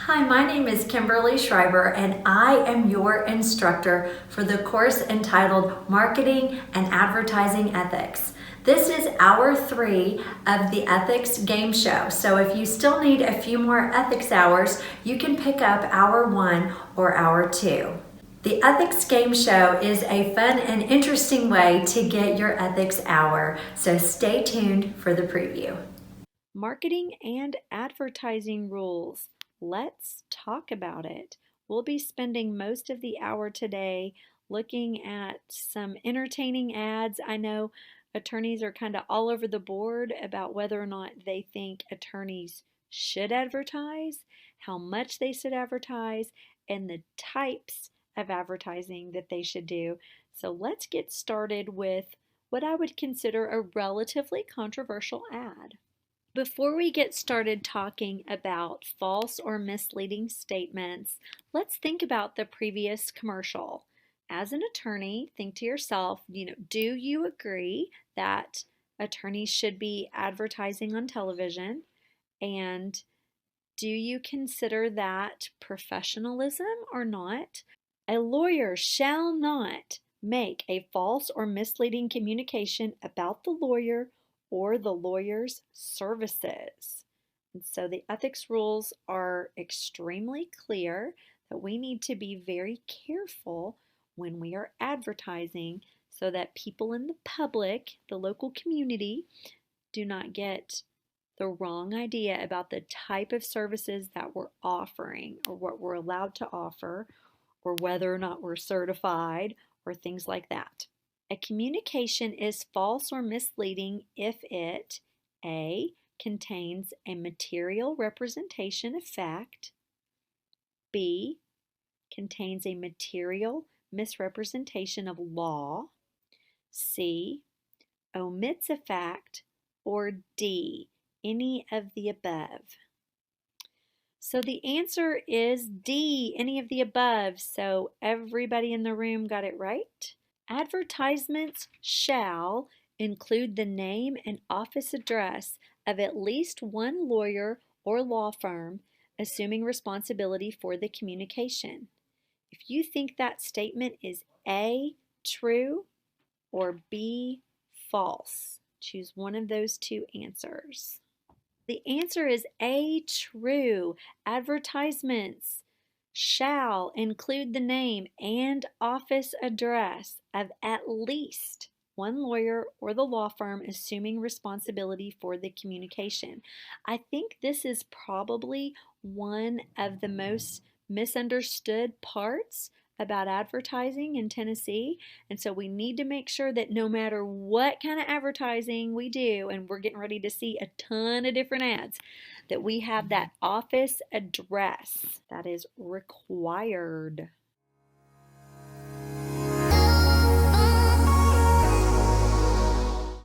Hi, my name is Kimberly Schreiber, and I am your instructor for the course entitled Marketing and Advertising Ethics. This is hour 3 of the ethics game show. So if you still need a few more ethics hours, you can pick up hour 1 or hour 2. The ethics game show is a fun and interesting way to get your ethics hour. So stay tuned for the preview. Marketing and advertising rules. Let's talk about it. We'll be spending most of the hour today looking at some entertaining ads. I know attorneys are kind of all over the board about whether or not they think attorneys should advertise, how much they should advertise, and the types of advertising that they should do. So let's get started with what I would consider a relatively controversial ad. Before we get started talking about false or misleading statements, let's think about the previous commercial. As an attorney, think to yourself, do you agree that attorneys should be advertising on television? And do you consider that professionalism or not? A lawyer shall not make a false or misleading communication about the lawyer or the lawyer's services. And so the ethics rules are extremely clear that we need to be very careful when we are advertising so that people in the public, the local community, do not get the wrong idea about the type of services that we're offering or what we're allowed to offer or whether or not we're certified or things like that. A communication is false or misleading if it A. contains a material representation of fact, B. contains a material misrepresentation of law, C. omits a fact, or D. any of the above. So the answer is D, any of the above. So everybody in the room got it right. Advertisements shall include the name and office address of at least one lawyer or law firm, assuming responsibility for the communication. If you think that statement is A, true, or B, false, choose one of those two answers. The answer is A, true. Advertisements shall include the name and office address of at least one lawyer or the law firm assuming responsibility for the communication. I think this is probably one of the most misunderstood parts about advertising in Tennessee. And so we need to make sure that no matter what kind of advertising we do, and we're getting ready to see a ton of different ads, that we have that office address that is required.